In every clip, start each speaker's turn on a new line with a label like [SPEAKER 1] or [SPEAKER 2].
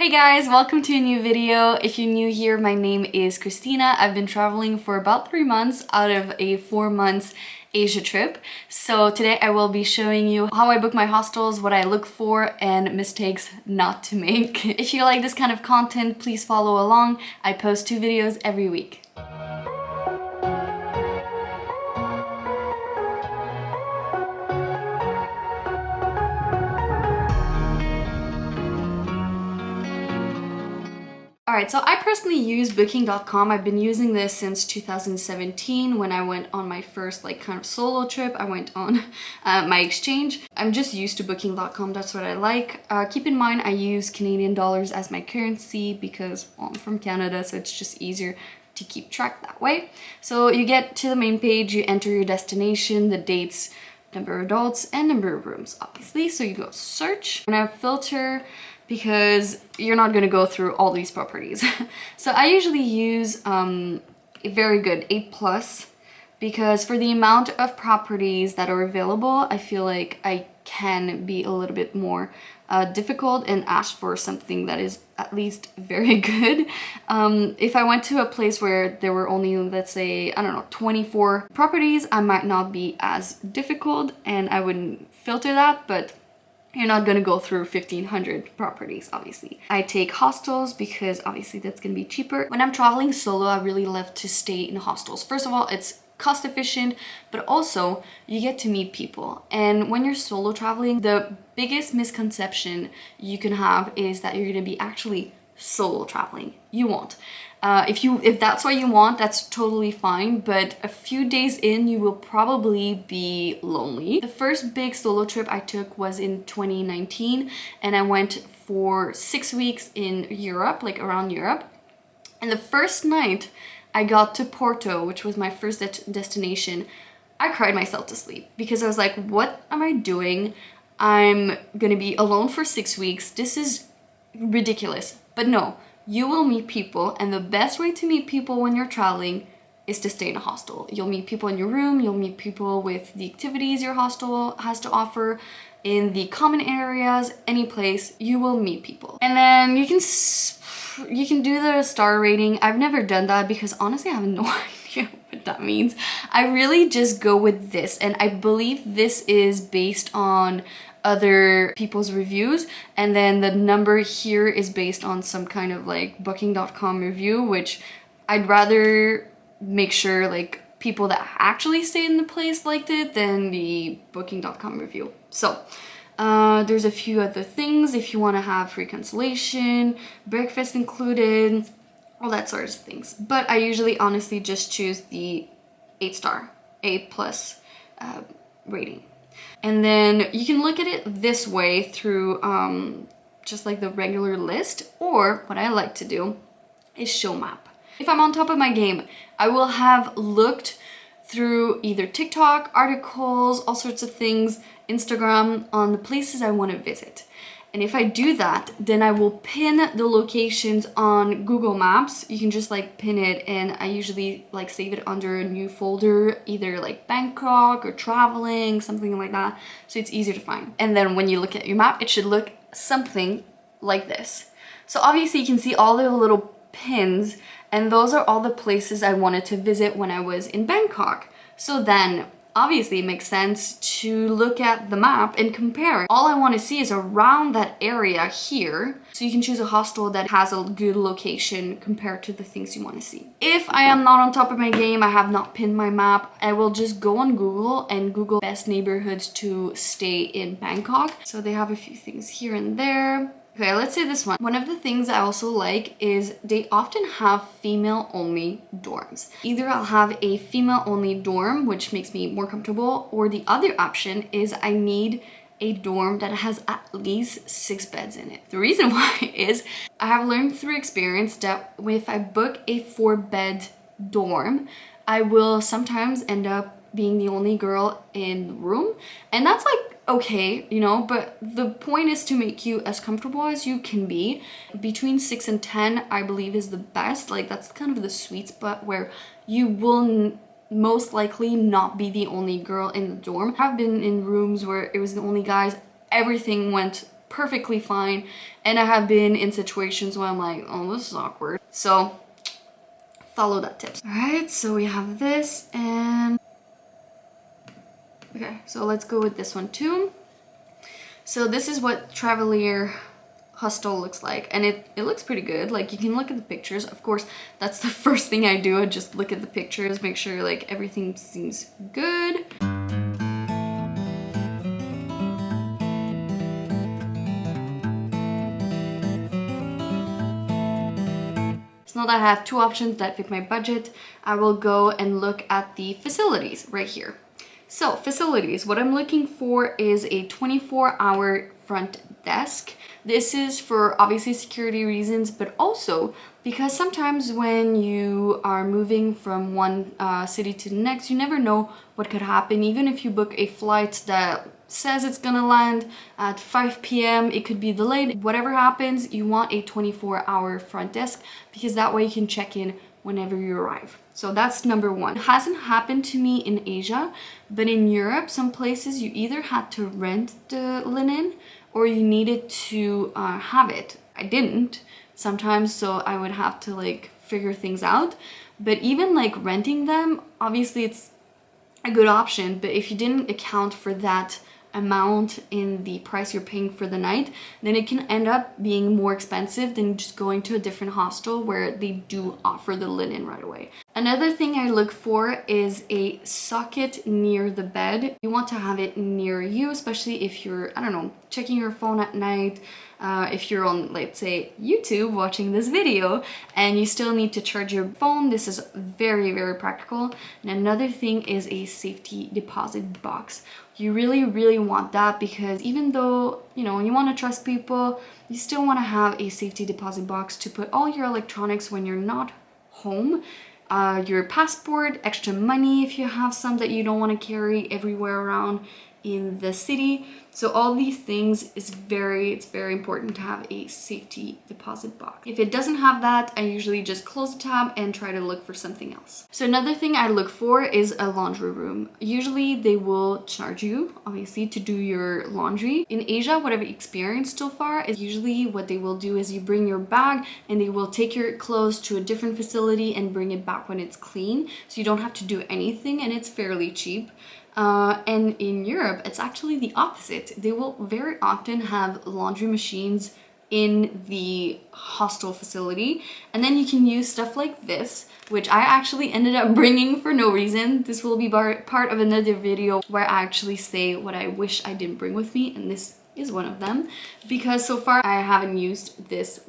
[SPEAKER 1] Hey guys, welcome to a new video. If you're new here, my name is Christina. I've been traveling for about 3 months out of a 4 months Asia trip. So today I will be showing you how I book my hostels, what I look for, and mistakes not to make. If you like this kind of content, please follow along. I post 2 videos every week. Alright, so I personally use booking.com. I've been using this since 2017 when I went on my first kind of solo trip. I went on my exchange. I'm just used to booking.com, that's what I like. Keep in mind I use Canadian dollars as my currency because I'm from Canada, so it's just easier to keep track that way. So you get to the main page, you enter your destination, the dates, number of adults, and number of rooms, obviously. So you go search, and I filter because you're not going to go through all these properties. So I usually use a very good 8+, because for the amount of properties that are available, I feel like I can be a little bit more difficult and ask for something that is at least very good. If I went to a place where there were only, let's say, I don't know, 24 properties, I might not be as difficult and I wouldn't filter that, but you're not gonna go through 1,500 properties, obviously. I take hostels because obviously that's gonna be cheaper. When I'm traveling solo, I really love to stay in hostels. First of all, it's cost efficient, but also you get to meet people. And when you're solo traveling, the biggest misconception you can have is that you're gonna be actually solo traveling. You won't. If that's what you want, that's totally fine, but a few days in, you will probably be lonely. The first big solo trip I took was in 2019, and I went for 6 weeks in Europe, like around Europe. And the first night I got to Porto, which was my first destination, I cried myself to sleep because I was like, what am I doing? I'm gonna be alone for 6 weeks. This is ridiculous. But no, you will meet people, and the best way to meet people when you're traveling is to stay in a hostel. You'll meet people in your room, you'll meet people with the activities your hostel has to offer, in the common areas, any place, you will meet people. And then you can do the star rating. I've never done that because honestly I have no idea what that means. I really just go with this, and I believe this is based on other people's reviews, and then the number here is based on some kind of booking.com review, which I'd rather make sure people that actually stay in the place liked it than the booking.com review. So there's a few other things if you want to have free cancellation, breakfast included, all that sort of things, but I usually honestly just choose the 8-star, A+ rating. And then you can look at it this way through just the regular list, or what I like to do is show map. If I'm on top of my game, I will have looked through either TikTok, articles, all sorts of things, Instagram, on the places I want to visit. And if I do that, then I will pin the locations on Google Maps. You can just pin it, and I usually save it under a new folder, either Bangkok or traveling, something like that, so it's easier to find. And then when you look at your map, it should look something like this. So obviously you can see all the little pins, and those are all the places I wanted to visit when I was in Bangkok. So then obviously it makes sense to look at the map and compare. All I want to see is around that area here. So you can choose a hostel that has a good location compared to the things you want to see. If I am not on top of my game, I have not pinned my map, I will just go on Google and Google best neighborhoods to stay in Bangkok. So they have a few things here and there. Okay, let's say this one. One of the things I also like is they often have female-only dorms. Either I'll have a female-only dorm, which makes me more comfortable, or the other option is I need a dorm that has at least 6 beds in it. The reason why is I have learned through experience that if I book a 4-bed dorm, I will sometimes end up being the only girl in the room, and that's okay, you know, but the point is to make you as comfortable as you can be. Between 6 and 10, I believe, is the best. That's kind of the sweet spot where you will most likely not be the only girl in the dorm. I've been in rooms where it was the only guys. Everything went perfectly fine. And I have been in situations where I'm like, oh, this is awkward. So follow that tip. All right, so we have this and okay, so let's go with this one too. So this is what Traveler Hostel looks like, and it looks pretty good. Like, you can look at the pictures. Of course, that's the first thing I do. I just look at the pictures, make sure like everything seems good. So now that I have two options that fit my budget, I will go and look at the facilities right here. So facilities, what I'm looking for is a 24-hour front desk. This is for obviously security reasons, but also because sometimes when you are moving from one city to the next, you never know what could happen. Even if you book a flight that says it's gonna land at 5 p.m, it could be delayed. Whatever happens, you want a 24-hour front desk because that way you can check in whenever you arrive. So that's number one. It hasn't happened to me in Asia, but in Europe, some places you either had to rent the linen or you needed to have it. I didn't sometimes, so I would have to like figure things out. But even like renting them, obviously it's a good option, but if you didn't account for that amount in the price you're paying for the night, then it can end up being more expensive than just going to a different hostel where they do offer the linen right away. Another thing I look for is a socket near the bed. You want to have it near you, especially if you're, I don't know, checking your phone at night, if you're on, let's say, YouTube watching this video and you still need to charge your phone. This is very, very practical. And another thing is a safety deposit box. You really, really want that because even though, you know, you want to trust people, you still want to have a safety deposit box to put all your electronics when you're not home. Your passport, extra money if you have some that you don't want to carry everywhere around in the city. So all these things is it's very important to have a safety deposit box. If it doesn't have that, I usually just close the tab and try to look for something else. So another thing I look for is a laundry room. Usually they will charge you, obviously, to do your laundry. In Asia, what I've experienced so far is usually what they will do is you bring your bag and they will take your clothes to a different facility and bring it back when it's clean. So you don't have to do anything and it's fairly cheap. And in Europe, it's actually the opposite. They will very often have laundry machines in the hostel facility, and then you can use stuff like this, which I actually ended up bringing for no reason. This will be part of another video where I actually say what I wish I didn't bring with me, and this is one of them, because so far I haven't used this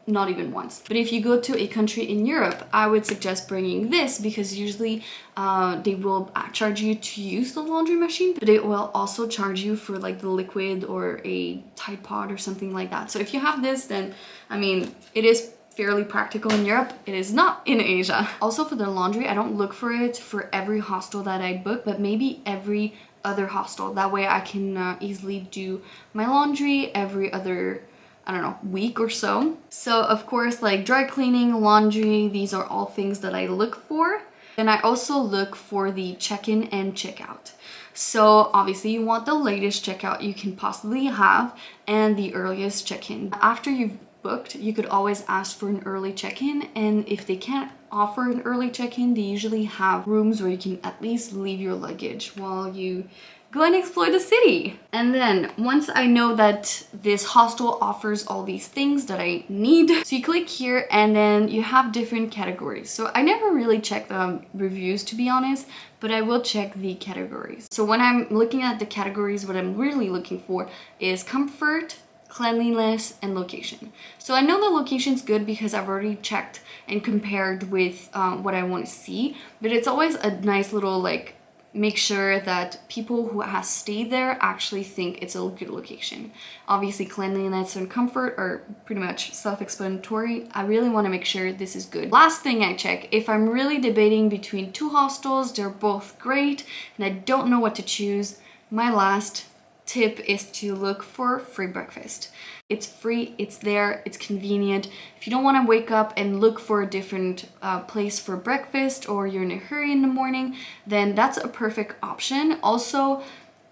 [SPEAKER 1] not even once. But if you go to a country in Europe, I would suggest bringing this because usually they will charge you to use the laundry machine, but they will also charge you for like the liquid or a Tide Pod or something like that. So if you have this, then I mean, it is fairly practical in Europe. It is not in Asia. Also for the laundry, I don't look for it for every hostel that I book, but maybe every other hostel. That way I can easily do my laundry every other, I don't know, week or so. So of course, like dry cleaning, laundry, these are all things that I look for. Then I also look for the check-in and check-out. So obviously you want the latest checkout you can possibly have and the earliest check-in. After you've booked, you could always ask for an early check-in, and if they can't offer an early check-in, they usually have rooms where you can at least leave your luggage while you go and explore the city. And then once I know that this hostel offers all these things that I need, so you click here and then you have different categories. So I never really check the reviews, to be honest, but I will check the categories. So when I'm looking at the categories, what I'm really looking for is comfort, cleanliness, and location. So I know the location's good because I've already checked and compared with what I want to see, but it's always a nice little like make sure that people who have stayed there actually think it's a good location. Obviously cleanliness and comfort are pretty much self-explanatory. I really want to make sure this is good. Last thing I check, if I'm really debating between two hostels, they're both great and I don't know what to choose, my last tip is to look for free breakfast. It's free, it's there, it's convenient. If you don't want to wake up and look for a different place for breakfast, or you're in a hurry in the morning, then that's a perfect option. Also,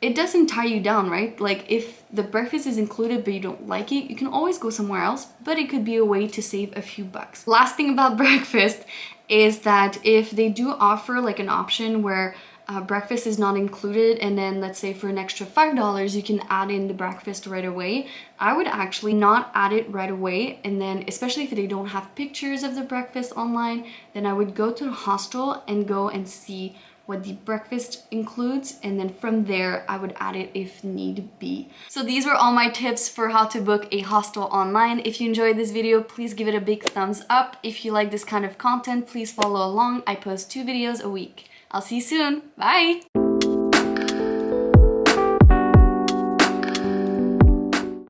[SPEAKER 1] it doesn't tie you down, right? Like if the breakfast is included but you don't like it, you can always go somewhere else, but it could be a way to save a few bucks. Last thing about breakfast is that if they do offer like an option where breakfast is not included, and then let's say for an extra $5 you can add in the breakfast right away, I would actually not add it right away. And then especially if they don't have pictures of the breakfast online, then I would go to the hostel and go and see what the breakfast includes, and then from there I would add it if need be. So these were all my tips for how to book a hostel online. If you enjoyed this video, please give it a big thumbs up. If you like this kind of content, please follow along. I post 2 videos a week. I'll see you soon. Bye!